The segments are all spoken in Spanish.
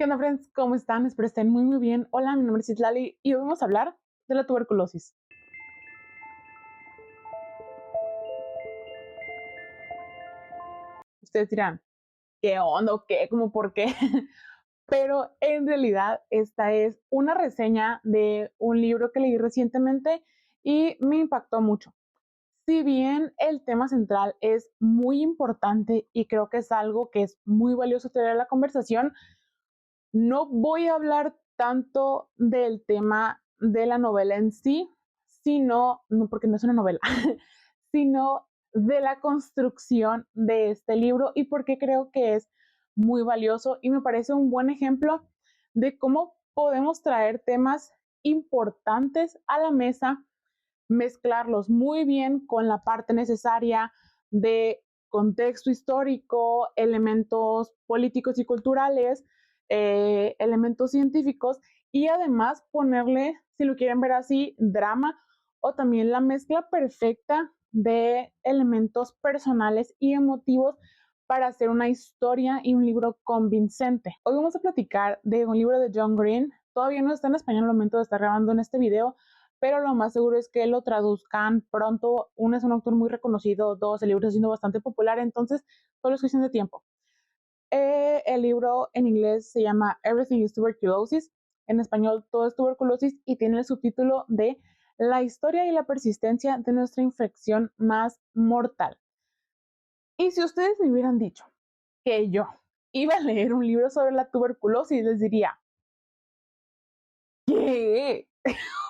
¿Qué onda, friends? ¿Cómo están? Espero estén muy bien. Hola, mi nombre es Itlali y hoy vamos a hablar de la tuberculosis. Ustedes dirán, ¿qué onda o qué? ¿Cómo por qué? Pero en realidad esta es una reseña de un libro que leí recientemente y me impactó mucho. Si bien el tema central es muy importante y creo que es algo que es muy valioso traer a la conversación, no voy a hablar tanto del tema de la novela en sí, sino, no porque no es una novela, sino de la construcción de este libro y porque creo que es muy valioso y me parece un buen ejemplo de cómo podemos traer temas importantes a la mesa, mezclarlos muy bien con la parte necesaria de contexto histórico, elementos políticos y culturales, elementos científicos y además ponerle, si lo quieren ver así, drama o también la mezcla perfecta de elementos personales y emotivos para hacer una historia y un libro convincente. Hoy vamos a platicar de un libro de John Green. Todavía no está en español al momento de estar grabando en este video, pero lo más seguro es que lo traduzcan pronto. Uno es un autor muy reconocido, dos, el libro está siendo bastante popular, entonces solo es cuestión de tiempo. El libro en inglés se llama Everything is Tuberculosis, en español todo es tuberculosis y tiene el subtítulo de La historia y la persistencia de nuestra infección más mortal. Y si ustedes me hubieran dicho que yo iba a leer un libro sobre la tuberculosis, les diría, ¿qué?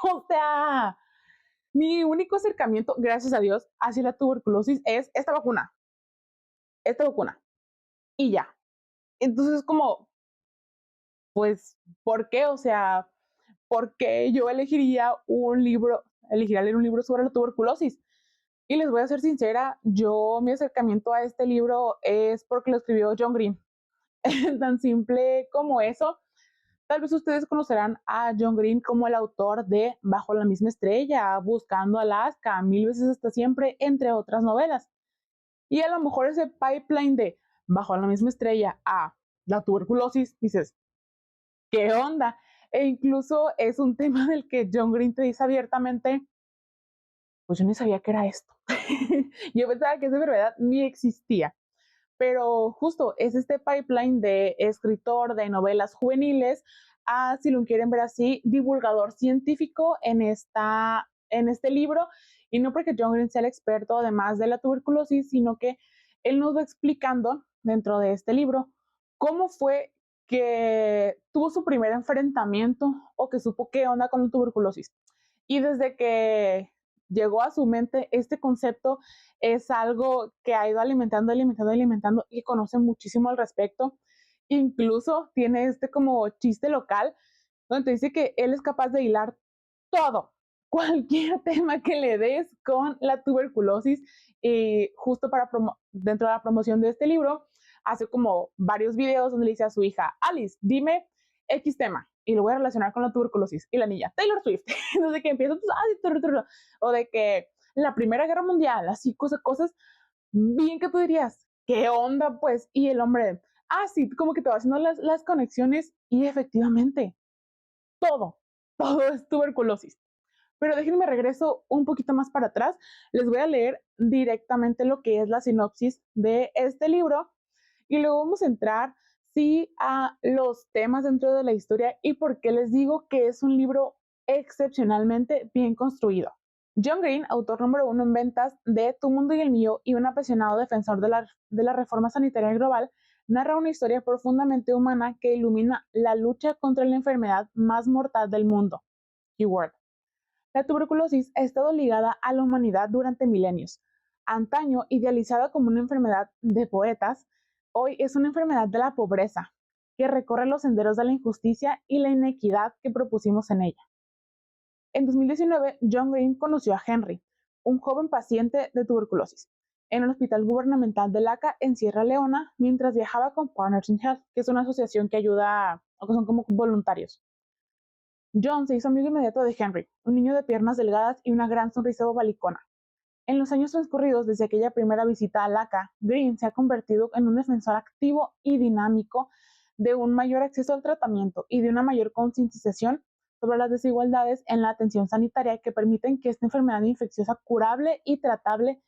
O sea, mi único acercamiento, gracias a Dios, hacia la tuberculosis es esta vacuna, y ya. Entonces, como, pues, ¿por qué? O sea, ¿por qué yo elegiría leer un libro sobre la tuberculosis? Y les voy a ser sincera, mi acercamiento a este libro es porque lo escribió John Green. Tan simple como eso. Tal vez ustedes conocerán a John Green como el autor de Bajo la misma estrella, Buscando Alaska, Mil veces hasta siempre, entre otras novelas. Y a lo mejor ese pipeline de Bajo la misma estrella a la tuberculosis, dices, ¿qué onda? E incluso es un tema del que John Green te dice abiertamente, pues yo ni sabía que era esto. Yo pensaba que esa enfermedad ni existía. Pero justo es este pipeline de escritor de novelas juveniles a, si lo quieren ver así, divulgador científico en este libro. Y no porque John Green sea el experto además de la tuberculosis, sino que él nos va explicando dentro de este libro cómo fue que tuvo su primer enfrentamiento o que supo qué onda con la tuberculosis. Y desde que llegó a su mente este concepto, es algo que ha ido alimentando y conoce muchísimo al respecto. Incluso tiene este como chiste local donde te dice que él es capaz de hilar todo, cualquier tema que le des con la tuberculosis. Y justo dentro de la promoción de este libro, hace como varios videos donde le dice a su hija, Alice, dime X tema y lo voy a relacionar con la tuberculosis. Y la niña, Taylor Swift. Entonces que empieza, o de que la Primera Guerra Mundial, así cosas bien que tú dirías, ¿qué onda pues? Y el hombre, sí, como que te va haciendo las conexiones y efectivamente, todo, todo es tuberculosis. Pero déjenme regreso un poquito más para atrás. Les voy a leer directamente lo que es la sinopsis de este libro y luego vamos a entrar, sí, a los temas dentro de la historia y por qué les digo que es un libro excepcionalmente bien construido. John Green, autor número uno en ventas de Tu Mundo y el Mío y un apasionado defensor de la reforma sanitaria global, narra una historia profundamente humana que ilumina la lucha contra la enfermedad más mortal del mundo. Keyword. La tuberculosis ha estado ligada a la humanidad durante milenios. Antaño idealizada como una enfermedad de poetas, hoy es una enfermedad de la pobreza, que recorre los senderos de la injusticia y la inequidad que propusimos en ella. En 2019, John Green conoció a Henry, un joven paciente de tuberculosis, en un hospital gubernamental de LACA en Sierra Leona mientras viajaba con Partners in Health, que es una asociación que ayuda, o que son como voluntarios. John se hizo amigo inmediato de Henry, un niño de piernas delgadas y una gran sonrisa bobalicona. En los años transcurridos desde aquella primera visita a LACA, Green se ha convertido en un defensor activo y dinámico de un mayor acceso al tratamiento y de una mayor concientización sobre las desigualdades en la atención sanitaria que permiten que esta enfermedad infecciosa curable y tratable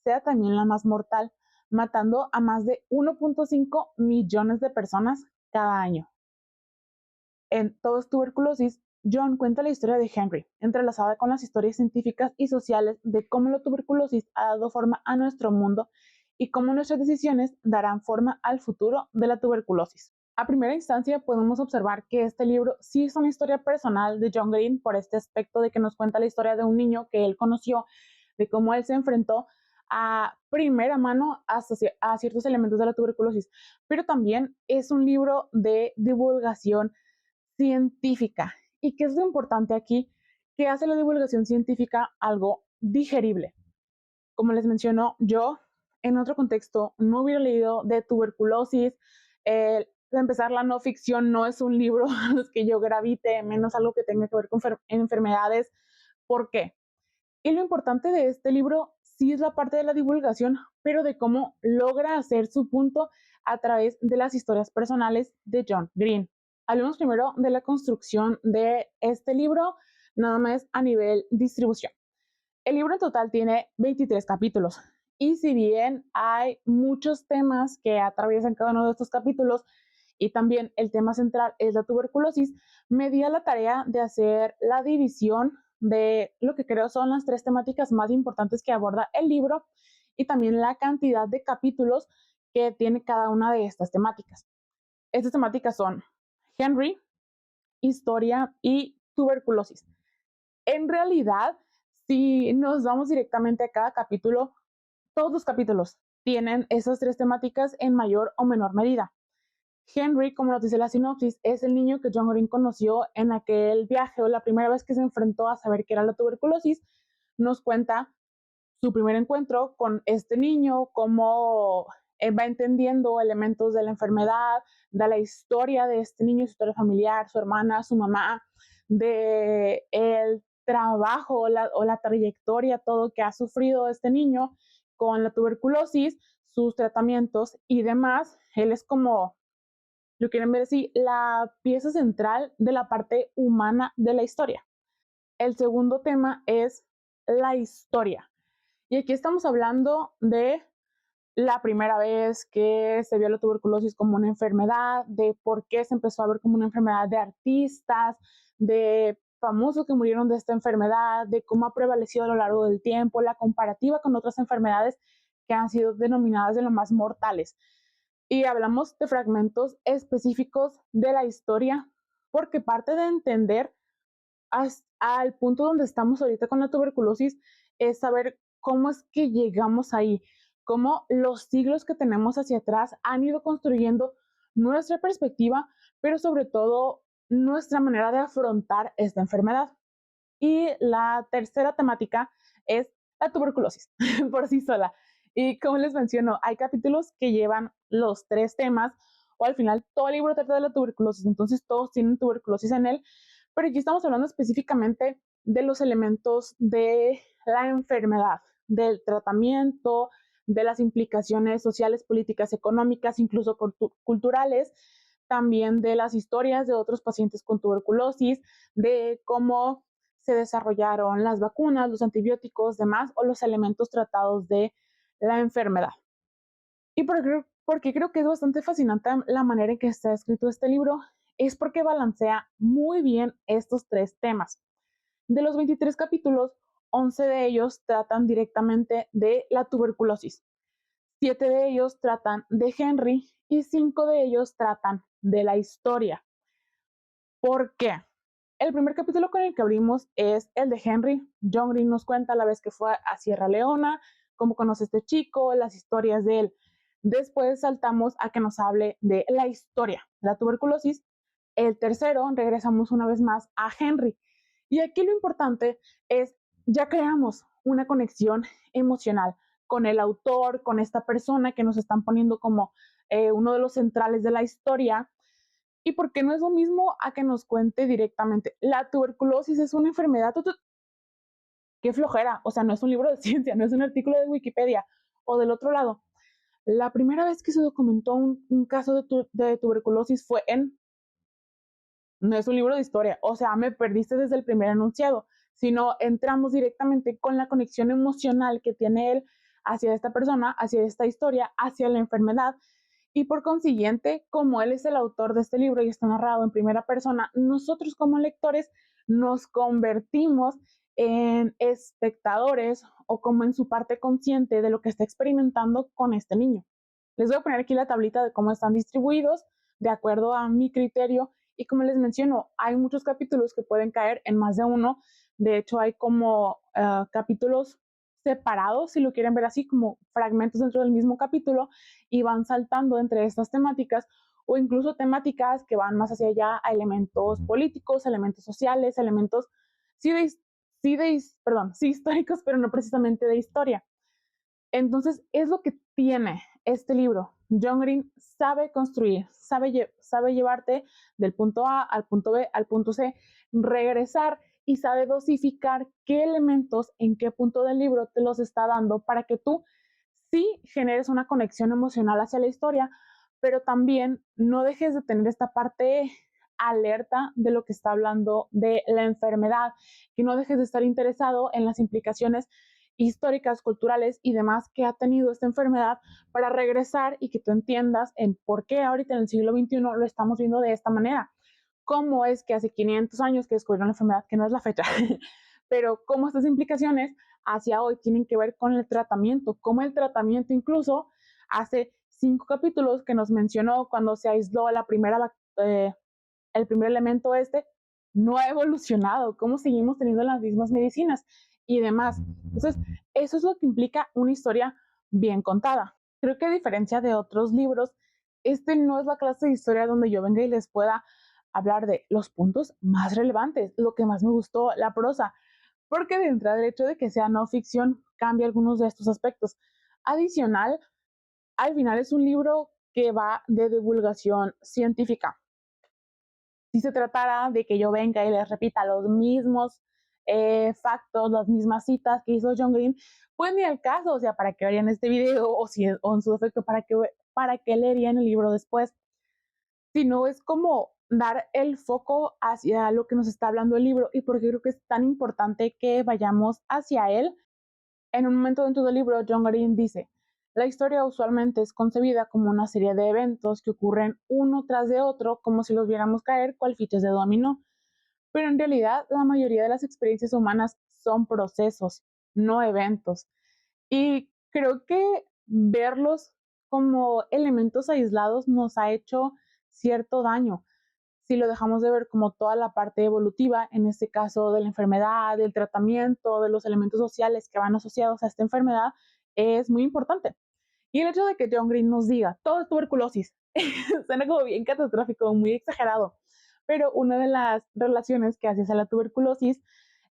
sea también la más mortal, matando a más de 1.5 millones de personas cada año. En Todos tuberculosis, John cuenta la historia de Henry, entrelazada con las historias científicas y sociales de cómo la tuberculosis ha dado forma a nuestro mundo y cómo nuestras decisiones darán forma al futuro de la tuberculosis. A primera instancia podemos observar que este libro sí es una historia personal de John Green por este aspecto de que nos cuenta la historia de un niño que él conoció, de cómo él se enfrentó a primera mano a ciertos elementos de la tuberculosis, pero también es un libro de divulgación científica. ¿Y qué es lo importante aquí? Que hace la divulgación científica algo digerible. Como les menciono, yo en otro contexto no hubiera leído de tuberculosis. De empezar, la no ficción no es un libro a los que yo gravite, menos algo que tenga que ver con enfermedades. ¿Por qué? Y lo importante de este libro sí es la parte de la divulgación, pero de cómo logra hacer su punto a través de las historias personales de John Green. Hablemos primero de la construcción de este libro, nada más a nivel distribución. El libro en total tiene 23 capítulos y si bien hay muchos temas que atraviesan cada uno de estos capítulos y también el tema central es la tuberculosis, me di a la tarea de hacer la división de lo que creo son las 3 temáticas más importantes que aborda el libro y también la cantidad de capítulos que tiene cada una de estas temáticas. Estas temáticas son Henry, historia y tuberculosis. En realidad, si nos vamos directamente a cada capítulo, todos los capítulos tienen esas 3 temáticas en mayor o menor medida. Henry, como nos dice la sinopsis, es el niño que John Green conoció en aquel viaje o la primera vez que se enfrentó a saber qué era la tuberculosis. Nos cuenta su primer encuentro con este niño, cómo va entendiendo elementos de la enfermedad, de la historia de este niño, su historia familiar, su hermana, su mamá, de el trabajo o la trayectoria, todo que ha sufrido este niño con la tuberculosis, sus tratamientos y demás. Él es como, lo quieren ver así, la pieza central de la parte humana de la historia. El segundo tema es la historia. Y aquí estamos hablando de la primera vez que se vio la tuberculosis como una enfermedad, de por qué se empezó a ver como una enfermedad de artistas, de famosos que murieron de esta enfermedad, de cómo ha prevalecido a lo largo del tiempo, la comparativa con otras enfermedades que han sido denominadas de lo más mortales. Y hablamos de fragmentos específicos de la historia, porque parte de entender al punto donde estamos ahorita con la tuberculosis es saber cómo es que llegamos ahí, cómo los siglos que tenemos hacia atrás han ido construyendo nuestra perspectiva, pero sobre todo nuestra manera de afrontar esta enfermedad. Y la tercera temática es la tuberculosis por sí sola. Y como les menciono, hay capítulos que llevan los 3 temas o al final todo el libro trata de la tuberculosis, entonces todos tienen tuberculosis en él, pero aquí estamos hablando específicamente de los elementos de la enfermedad, del tratamiento, de las implicaciones sociales, políticas, económicas, incluso culturales, también de las historias de otros pacientes con tuberculosis, de cómo se desarrollaron las vacunas, los antibióticos, demás, o los elementos tratados de la enfermedad. Y porque creo que es bastante fascinante la manera en que está escrito este libro, es porque balancea muy bien estos 3 temas. De los 23 capítulos, 11 de ellos tratan directamente de la tuberculosis, 7 de ellos tratan de Henry y 5 de ellos tratan de la historia. ¿Por qué? El primer capítulo con el que abrimos es el de Henry. John Green nos cuenta la vez que fue a Sierra Leona, cómo conoce a este chico, las historias de él. Después saltamos a que nos hable de la historia, la tuberculosis. El tercero, regresamos una vez más a Henry. Y aquí lo importante es, ya creamos una conexión emocional con el autor, con esta persona que nos están poniendo como uno de los centrales de la historia. ¿Y por qué no es lo mismo a que nos cuente directamente? La tuberculosis es una enfermedad. Qué flojera. O sea, no es un libro de ciencia, no es un artículo de Wikipedia. O del otro lado, La primera vez que se documentó un caso de tuberculosis fue en, no es un libro de historia, o sea, me perdiste desde el primer enunciado, sino entramos directamente con la conexión emocional que tiene él hacia esta persona, hacia esta historia, hacia la enfermedad. Y por consiguiente, como él es el autor de este libro y está narrado en primera persona, nosotros como lectores nos convertimos en espectadores o como en su parte consciente de lo que está experimentando con este niño. Les voy a poner aquí la tablita de cómo están distribuidos de acuerdo a mi criterio y como les menciono, hay muchos capítulos que pueden caer en más de uno. De hecho, hay como capítulos separados, si lo quieren ver así, como fragmentos dentro del mismo capítulo y van saltando entre estas temáticas o incluso temáticas que van más hacia allá a elementos políticos, elementos sociales, elementos sí, sí históricos, pero no precisamente de historia. Entonces, es lo que tiene este libro. John Green sabe construir, sabe llevarte del punto A al punto B, al punto C, regresar y sabe dosificar qué elementos en qué punto del libro te los está dando para que tú sí generes una conexión emocional hacia la historia, pero también no dejes de tener esta parte alerta de lo que está hablando de la enfermedad, que no dejes de estar interesado en las implicaciones históricas, culturales y demás que ha tenido esta enfermedad para regresar y que tú entiendas en por qué ahorita en el siglo XXI lo estamos viendo de esta manera. Cómo es que hace 500 años que descubrieron la enfermedad, que no es la fecha, pero cómo estas implicaciones hacia hoy tienen que ver con el tratamiento, cómo el tratamiento incluso hace 5 capítulos que nos mencionó cuando se aisló el primer elemento no ha evolucionado, cómo seguimos teniendo las mismas medicinas y demás. Entonces, eso es lo que implica una historia bien contada. Creo que a diferencia de otros libros, este no es la clase de historia donde yo venga y les pueda hablar de los puntos más relevantes, lo que más me gustó, la prosa, porque de entrada el hecho de que sea no ficción cambia algunos de estos aspectos. Adicional, al final es un libro que va de divulgación científica. Si se tratara de que yo venga y les repita los mismos factos, las mismas citas que hizo John Green, pues ni al caso, o sea, ¿para qué verían este video? O, si, o en su defecto, ¿para qué leerían el libro después? Sino es como dar el foco hacia lo que nos está hablando el libro y porque creo que es tan importante que vayamos hacia él. En un momento dentro del libro, John Green dice, la historia usualmente es concebida como una serie de eventos que ocurren uno tras de otro, como si los viéramos caer cual fichas de dominó. Pero en realidad, la mayoría de las experiencias humanas son procesos, no eventos. Y creo que verlos como elementos aislados nos ha hecho cierto daño si lo dejamos de ver como toda la parte evolutiva, en este caso de la enfermedad, del tratamiento, de los elementos sociales que van asociados a esta enfermedad, es muy importante. Y el hecho de que John Green nos diga, todo es tuberculosis, suena como bien catastrófico, muy exagerado, pero una de las relaciones que hace a la tuberculosis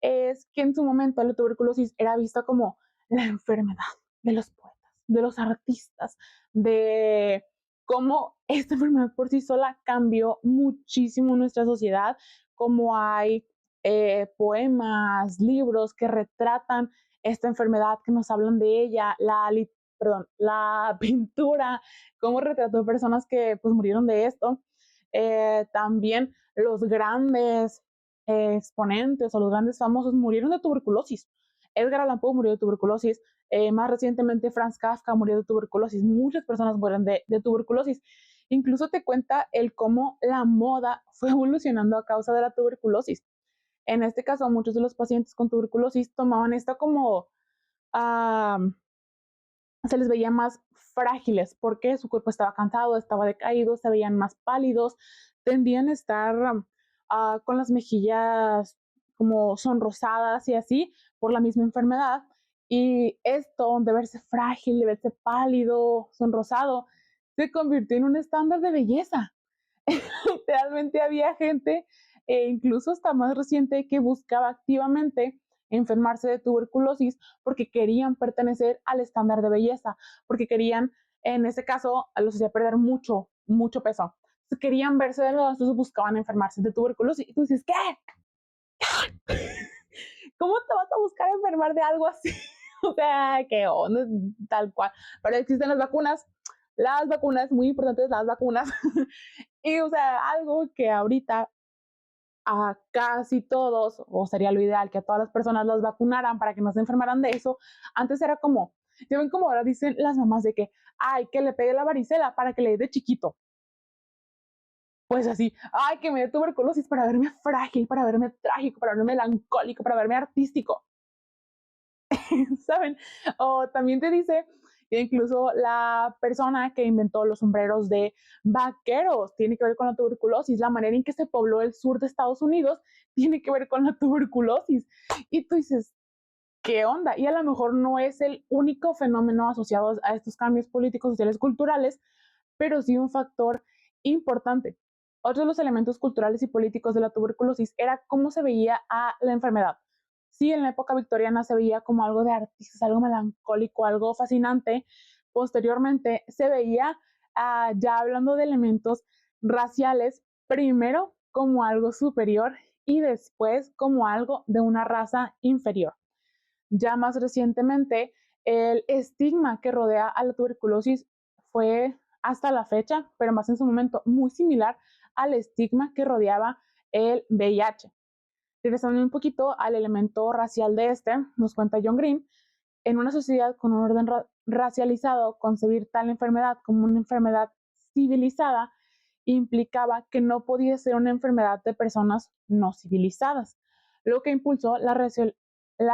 es que en su momento la tuberculosis era vista como la enfermedad de los poetas, de los artistas, de cómo esta enfermedad por sí sola cambió muchísimo nuestra sociedad, como hay poemas, libros que retratan esta enfermedad, que nos hablan de ella, la pintura, cómo retrató personas que pues murieron de esto. También los grandes exponentes o los grandes famosos murieron de tuberculosis. Edgar Allan Poe murió de tuberculosis, más recientemente Franz Kafka murió de tuberculosis, muchas personas mueren de tuberculosis. Incluso te cuenta el cómo la moda fue evolucionando a causa de la tuberculosis. En este caso, muchos de los pacientes con tuberculosis tomaban esto como uh, se les veía más frágiles porque su cuerpo estaba cansado, estaba decaído, se veían más pálidos, tendían a estar con las mejillas como sonrosadas y así por la misma enfermedad. Y esto de verse frágil, de verse pálido, sonrosado, se convirtió en un estándar de belleza. Realmente había gente, incluso hasta más reciente, que buscaba activamente enfermarse de tuberculosis porque querían pertenecer al estándar de belleza, porque querían, en ese caso, los hacía perder mucho, mucho peso. Entonces, querían verse delgados, entonces buscaban enfermarse de tuberculosis. Y tú dices, ¿qué? ¿Cómo te vas a buscar enfermar de algo así? O sea, que onda, tal cual. Pero existen las vacunas las vacunas, muy importantes las vacunas. Y, o sea, algo que ahorita a casi todos, o sería lo ideal que a todas las personas las vacunaran para que no se enfermaran de eso. Antes era como, ya ven como ahora dicen las mamás de que, ay, que le pegue la varicela para que le dé de chiquito. Pues así, ay, que me dé tuberculosis para verme frágil, para verme trágico, para verme melancólico, para verme artístico. ¿Saben? O también te dice que incluso la persona que inventó los sombreros de vaqueros tiene que ver con la tuberculosis, la manera en que se pobló el sur de Estados Unidos tiene que ver con la tuberculosis. Y tú dices, ¿qué onda? Y a lo mejor no es el único fenómeno asociado a estos cambios políticos, sociales, culturales, pero sí un factor importante. Otro de los elementos culturales y políticos de la tuberculosis era cómo se veía a la enfermedad. Sí, en la época victoriana se veía como algo de artistas, algo melancólico, algo fascinante. Posteriormente se veía, ya hablando de elementos raciales, primero como algo superior y después como algo de una raza inferior. Ya más recientemente, el estigma que rodea a la tuberculosis fue hasta la fecha, pero más en su momento, muy similar al estigma que rodeaba el VIH. Regresando un poquito al elemento racial de este, nos cuenta John Green, en una sociedad con un orden racializado, concebir tal enfermedad como una enfermedad civilizada implicaba que no podía ser una enfermedad de personas no civilizadas, lo que impulsó la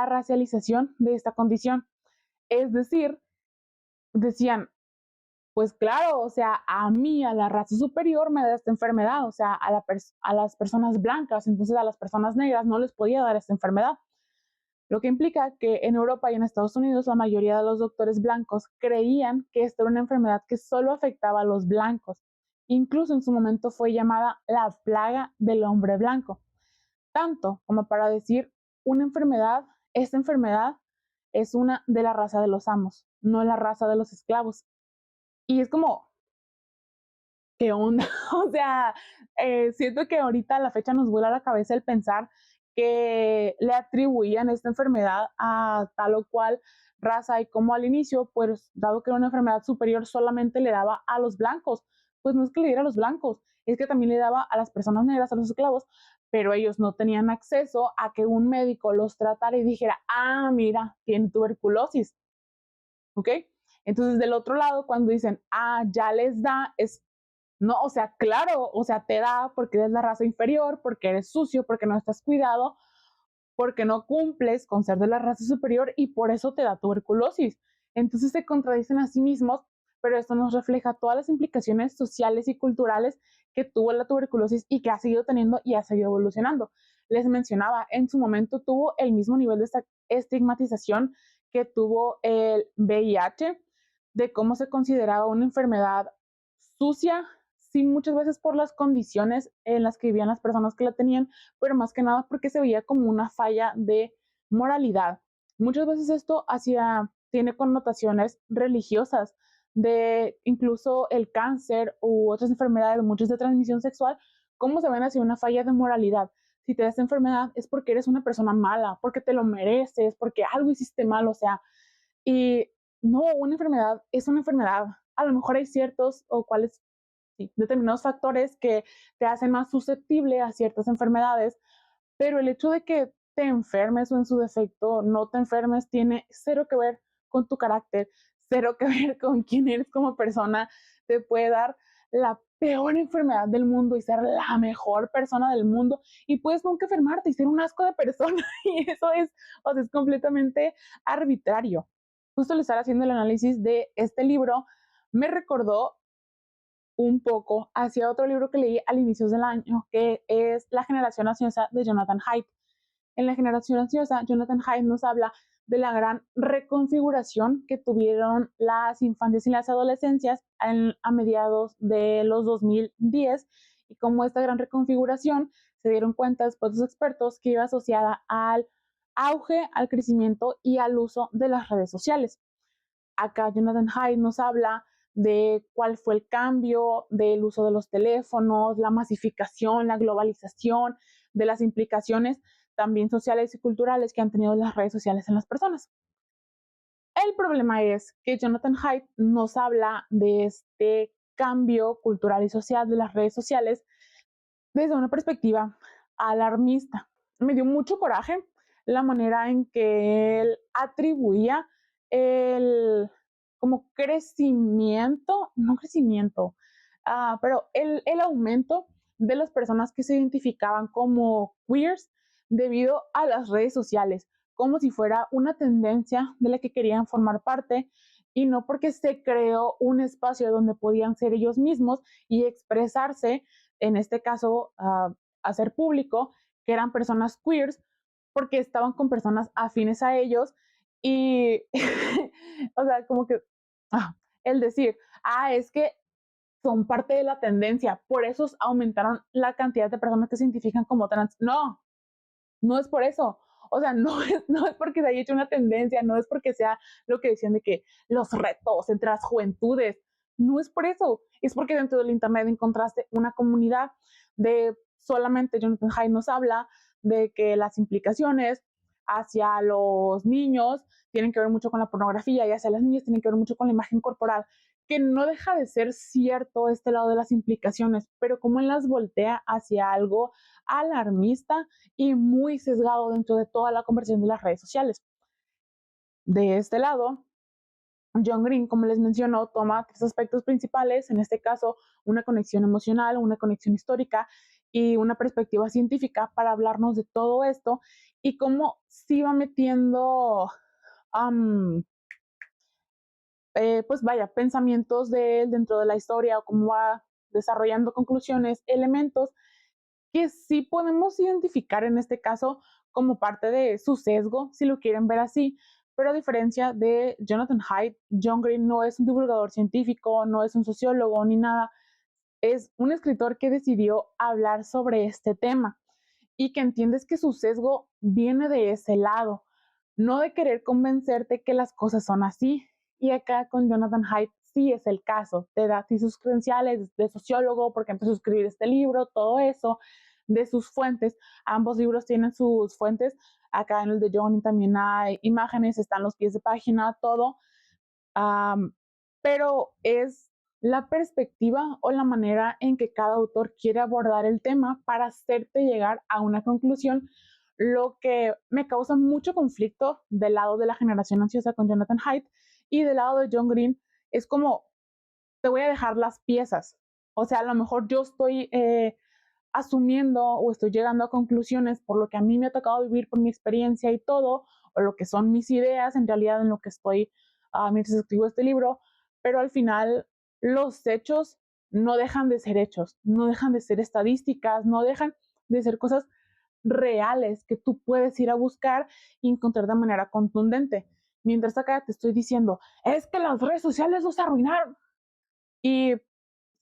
racialización de esta condición. Es decir, decían, pues claro, o sea, a mí, a la raza superior me da esta enfermedad, o sea, a las personas blancas, entonces a las personas negras no les podía dar esta enfermedad. Lo que implica que en Europa y en Estados Unidos la mayoría de los doctores blancos creían que esta era una enfermedad que solo afectaba a los blancos. Incluso en su momento fue llamada la plaga del hombre blanco, tanto como para decir una enfermedad, esta enfermedad es una de la raza de los amos, no la raza de los esclavos. Y es como, ¿qué onda? O sea, siento que ahorita a la fecha nos vuela la cabeza el pensar que le atribuían esta enfermedad a tal o cual raza y como al inicio, pues dado que era una enfermedad superior solamente le daba a los blancos, pues no es que le diera a los blancos, es que también le daba a las personas negras, a los esclavos, pero ellos no tenían acceso a que un médico los tratara y dijera, ah, mira, tiene tuberculosis, ¿ok? Entonces del otro lado, cuando dicen, ah, ya les da, es no, o sea, claro, o sea, te da porque eres la raza inferior, porque eres sucio, porque no estás cuidado, porque no cumples con ser de la raza superior y por eso te da tuberculosis. Entonces se contradicen a sí mismos, pero esto nos refleja todas las implicaciones sociales y culturales que tuvo la tuberculosis y que ha seguido teniendo y ha seguido evolucionando. Les mencionaba, en su momento tuvo el mismo nivel de estigmatización que tuvo el VIH, de cómo se consideraba una enfermedad sucia, sí, muchas veces por las condiciones en las que vivían las personas que la tenían, pero más que nada porque se veía como una falla de moralidad. Muchas veces esto tiene connotaciones religiosas, de incluso el cáncer u otras enfermedades, muchas de transmisión sexual, cómo se ven hacia una falla de moralidad. Si te da esta enfermedad es porque eres una persona mala, porque te lo mereces, porque algo hiciste mal, o sea, y no, una enfermedad es una enfermedad. A lo mejor hay ciertos o cuáles sí, determinados factores que te hacen más susceptible a ciertas enfermedades, pero el hecho de que te enfermes o en su defecto no te enfermes tiene cero que ver con tu carácter, cero que ver con quién eres como persona. Te puede dar la peor enfermedad del mundo y ser la mejor persona del mundo y puedes nunca enfermarte y ser un asco de persona y eso es, o sea, es completamente arbitrario. Justo al estar haciendo el análisis de este libro, me recordó un poco hacia otro libro que leí al inicio del año, que es La generación ansiosa de Jonathan Haidt. En La generación ansiosa, Jonathan Haidt nos habla de la gran reconfiguración que tuvieron las infancias y las adolescencias a mediados de los 2010 y cómo esta gran reconfiguración se dieron cuenta después los expertos que iba asociada al auge, al crecimiento y al uso de las redes sociales. Acá Jonathan Haidt nos habla de cuál fue el cambio del uso de los teléfonos, la masificación, la globalización, de las implicaciones también sociales y culturales que han tenido las redes sociales en las personas. El problema es que Jonathan Haidt nos habla de este cambio cultural y social de las redes sociales desde una perspectiva alarmista. Me dio mucho coraje la manera en que él atribuía el como crecimiento, no crecimiento, pero el aumento de las personas que se identificaban como queers debido a las redes sociales, como si fuera una tendencia de la que querían formar parte y no porque se creó un espacio donde podían ser ellos mismos y expresarse, en este caso, hacer público que eran personas queers porque estaban con personas afines a ellos y, o sea, como que el decir, es que son parte de la tendencia, por eso aumentaron la cantidad de personas que se identifican como trans. No, no es por eso. O sea, no es porque se haya hecho una tendencia, no es porque sea lo que decían de que los retos entre las juventudes, no es por eso, es porque dentro del Internet encontraste una comunidad de solamente Jonathan Haidt nos habla de que las implicaciones hacia los niños tienen que ver mucho con la pornografía y hacia las niñas tienen que ver mucho con la imagen corporal, que no deja de ser cierto este lado de las implicaciones, pero como él las voltea hacia algo alarmista y muy sesgado dentro de toda la conversación de las redes sociales. De este lado, John Green, como les mencionó, toma tres aspectos principales, en este caso una conexión emocional, una conexión histórica y una perspectiva científica para hablarnos de todo esto y cómo se va metiendo, um, pues vaya, pensamientos de él dentro de la historia o cómo va desarrollando conclusiones, elementos que sí podemos identificar en este caso como parte de su sesgo, si lo quieren ver así, pero a diferencia de Jonathan Haidt, John Green no es un divulgador científico, no es un sociólogo ni nada, es un escritor que decidió hablar sobre este tema y que entiendes que su sesgo viene de ese lado, no de querer convencerte que las cosas son así. Y acá con Jonathan Haidt sí es el caso, te da así sus credenciales de sociólogo porque empezó a escribir este libro, todo eso, de sus fuentes. Ambos libros tienen sus fuentes. Acá en el de Johnny también hay imágenes, están los pies de página, todo. Um, pero es la perspectiva o la manera en que cada autor quiere abordar el tema para hacerte llegar a una conclusión, lo que me causa mucho conflicto del lado de la generación ansiosa con Jonathan Haidt y del lado de John Green es como te voy a dejar las piezas. O sea, a lo mejor yo estoy asumiendo o estoy llegando a conclusiones por lo que a mí me ha tocado vivir por mi experiencia y todo, o lo que son mis ideas en realidad en lo que estoy mientras escribo este libro, pero al final los hechos no dejan de ser hechos, no dejan de ser estadísticas, no dejan de ser cosas reales que tú puedes ir a buscar y encontrar de manera contundente. Mientras acá te estoy diciendo, es que las redes sociales los arruinaron. Y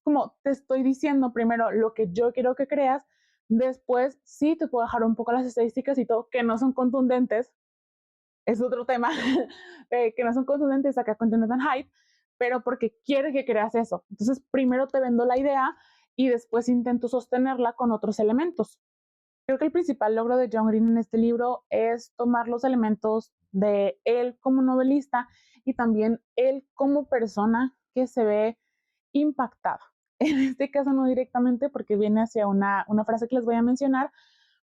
como te estoy diciendo primero lo que yo quiero que creas, después sí te puedo dejar un poco las estadísticas y todo, que no son contundentes, es otro tema, que no son contundentes acá con Jonathan Haidt, pero porque quiere que creas eso. Entonces, primero te vendo la idea y después intento sostenerla con otros elementos. Creo que el principal logro de John Green en este libro es tomar los elementos de él como novelista y también él como persona que se ve impactada. En este caso no directamente porque viene hacia una frase que les voy a mencionar,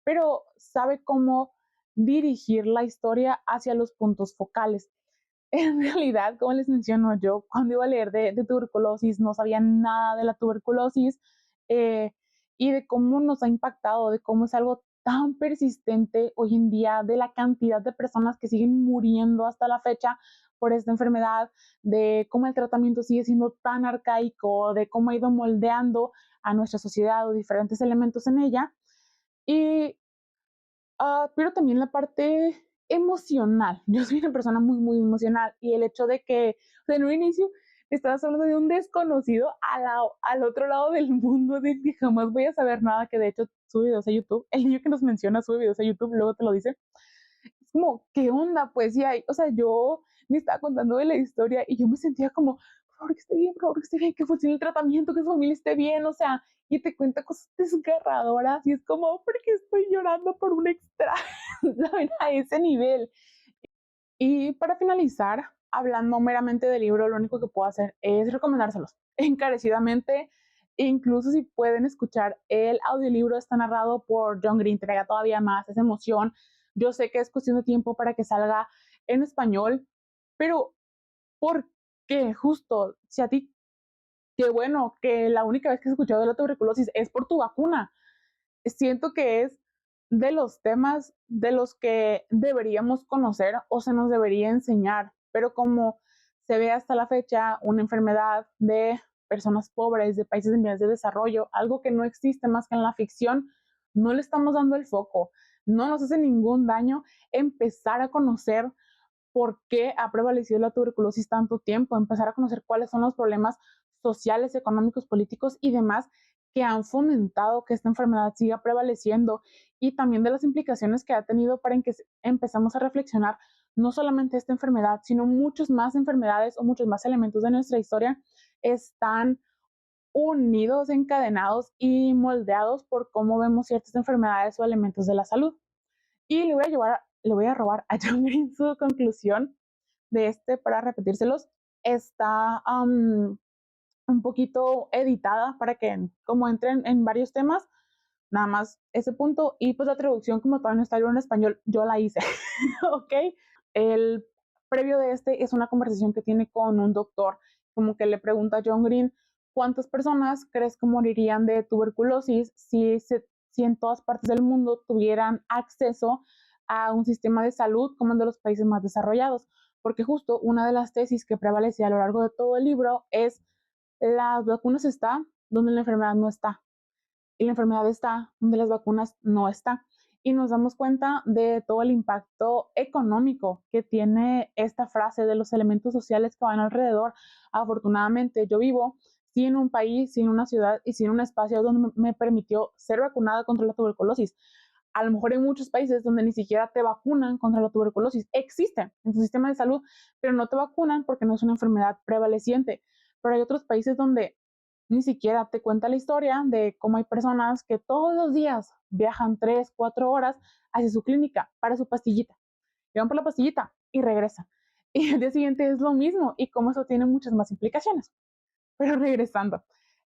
pero sabe cómo dirigir la historia hacia los puntos focales. En realidad, como les menciono, yo cuando iba a leer de tuberculosis no sabía nada de la tuberculosis eh, y de cómo nos ha impactado, de cómo es algo tan persistente hoy en día, de la cantidad de personas que siguen muriendo hasta la fecha por esta enfermedad, de cómo el tratamiento sigue siendo tan arcaico, de cómo ha ido moldeando a nuestra sociedad o diferentes elementos en ella. Y pero también la parte emocional. Yo soy una persona muy, muy emocional y el hecho de que o sea, en un inicio estabas hablando de un desconocido al otro lado del mundo, de que jamás voy a saber nada, que de hecho sube videos a YouTube. El niño que nos menciona sube videos a YouTube, luego te lo dice. Es como, ¿qué onda? Pues sí, hay, o sea, yo me estaba contando de la historia y yo me sentía como, por favor que esté bien, por favor que esté bien, que funcione el tratamiento, que su familia esté bien, o sea, y te cuenta cosas desgarradoras y es como, ¿por qué estoy llorando por un extra? ¿Saben? A ese nivel. Y para finalizar, hablando meramente del libro, lo único que puedo hacer es recomendárselos encarecidamente. Incluso si pueden escuchar el audiolibro, está narrado por John Green, traiga todavía más esa emoción. Yo sé que es cuestión de tiempo para que salga en español, pero ¿por qué? Justo, si a ti, qué bueno que la única vez que has escuchado de la tuberculosis es por tu vacuna. Siento que es de los temas de los que deberíamos conocer o se nos debería enseñar, pero como se ve hasta la fecha una enfermedad de personas pobres, de países en vías de desarrollo, algo que no existe más que en la ficción, no le estamos dando el foco, no nos hace ningún daño empezar a conocer por qué ha prevalecido la tuberculosis tanto tiempo, empezar a conocer cuáles son los problemas sociales, económicos, políticos y demás que han fomentado que esta enfermedad siga prevaleciendo, y también de las implicaciones que ha tenido para que empezamos a reflexionar no solamente esta enfermedad, sino muchas más enfermedades o muchos más elementos de nuestra historia están unidos, encadenados y moldeados por cómo vemos ciertas enfermedades o elementos de la salud. Y le voy a robar a John Green su conclusión de este para repetírselos. Está un poquito editada para que como entren en varios temas, nada más ese punto. Y pues la traducción, como todavía no está en español, yo la hice. ¿Ok? El previo de este es una conversación que tiene con un doctor, como que le pregunta a John Green, ¿cuántas personas crees que morirían de tuberculosis si en todas partes del mundo tuvieran acceso a un sistema de salud como el de los países más desarrollados? Porque justo una de las tesis que prevalece a lo largo de todo el libro es las vacunas está donde la enfermedad no está, y la enfermedad está donde las vacunas no están. Y nos damos cuenta de todo el impacto económico que tiene esta frase de los elementos sociales que van alrededor. Afortunadamente, yo vivo sí en un país, sí en una ciudad y sí en un espacio donde me permitió ser vacunada contra la tuberculosis. A lo mejor hay muchos países donde ni siquiera te vacunan contra la tuberculosis. Existe en su sistema de salud, pero no te vacunan porque no es una enfermedad prevaleciente. Pero hay otros países donde ni siquiera te cuenta la historia de cómo hay personas que todos los días viajan 3, 4 horas hacia su clínica para su pastillita. Y van por la pastillita y regresan. Y el día siguiente es lo mismo, y como eso tiene muchas más implicaciones. Pero regresando,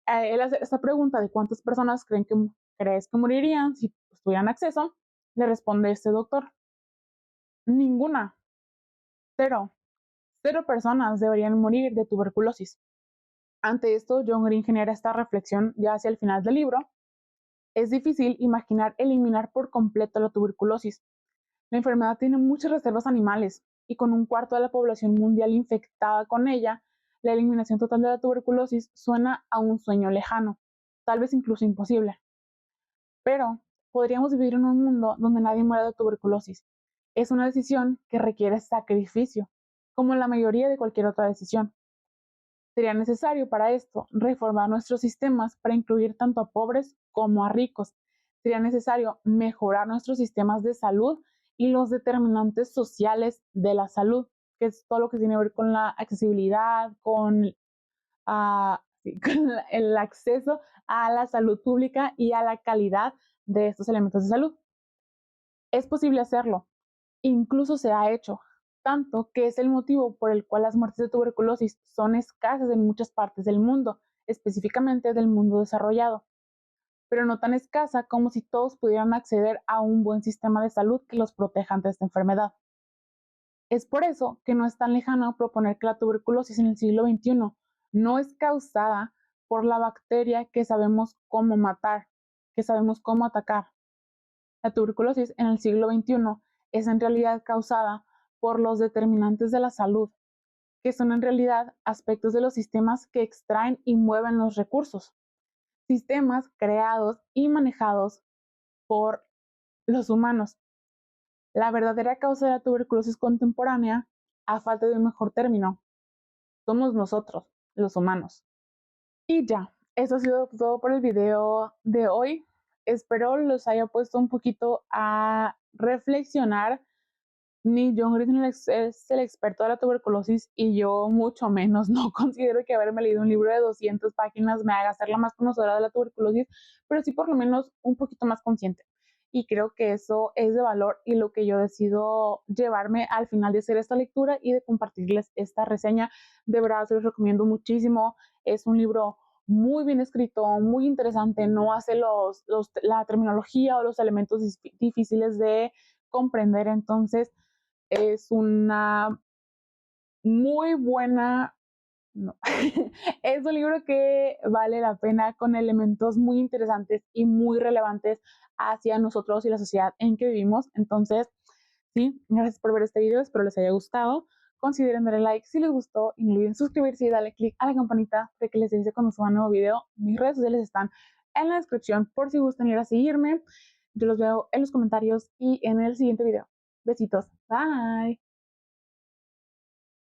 él hace esta pregunta de cuántas personas crees que morirían si tuvieran acceso, le responde este doctor: ninguna, cero, cero personas deberían morir de tuberculosis. Ante esto, John Green genera esta reflexión ya hacia el final del libro: es difícil imaginar eliminar por completo la tuberculosis. La enfermedad tiene muchas reservas animales, y con un cuarto de la población mundial infectada con ella, la eliminación total de la tuberculosis suena a un sueño lejano, tal vez incluso imposible. Pero podríamos vivir en un mundo donde nadie muera de tuberculosis. Es una decisión que requiere sacrificio, como la mayoría de cualquier otra decisión. Sería necesario para esto reformar nuestros sistemas para incluir tanto a pobres como a ricos. Sería necesario mejorar nuestros sistemas de salud y los determinantes sociales de la salud, que es todo lo que tiene que ver con la accesibilidad, sí, con el acceso a la salud pública y a la calidad de estos elementos de salud. Es posible hacerlo, incluso se ha hecho, tanto que es el motivo por el cual las muertes de tuberculosis son escasas en muchas partes del mundo, específicamente del mundo desarrollado, pero no tan escasa como si todos pudieran acceder a un buen sistema de salud que los proteja ante esta enfermedad. Es por eso que no es tan lejano proponer que la tuberculosis en el siglo XXI no es causada por la bacteria que sabemos cómo matar, que sabemos cómo atacar. La tuberculosis en el siglo XXI es en realidad causada por los determinantes de la salud, que son en realidad aspectos de los sistemas que extraen y mueven los recursos, sistemas creados y manejados por los humanos. La verdadera causa de la tuberculosis contemporánea, a falta de un mejor término, somos nosotros, los humanos. Y ya, eso ha sido todo por el video de hoy. Espero los haya puesto un poquito a reflexionar. Ni John Green es el experto de la tuberculosis, y yo mucho menos. No considero que haberme leído un libro de 200 páginas me haga ser la más conocedora de la tuberculosis, pero sí por lo menos un poquito más consciente. y creo que eso es de valor y lo que yo decido llevarme al final de hacer esta lectura y de compartirles esta reseña. De verdad, se los recomiendo muchísimo. Es un libro muy bien escrito, muy interesante, no hace la terminología o los elementos difíciles de comprender, entonces es una muy buena, no. Es un libro que vale la pena con elementos muy interesantes y muy relevantes hacia nosotros y la sociedad en que vivimos. Entonces, sí, gracias por ver este video, espero les haya gustado. Consideren darle like si les gustó y no olviden suscribirse y darle click a la campanita para que les avise cuando suba un nuevo video. Mis redes sociales están en la descripción por si gustan ir a seguirme. Yo los veo en los comentarios y en el siguiente video. Besitos. Bye.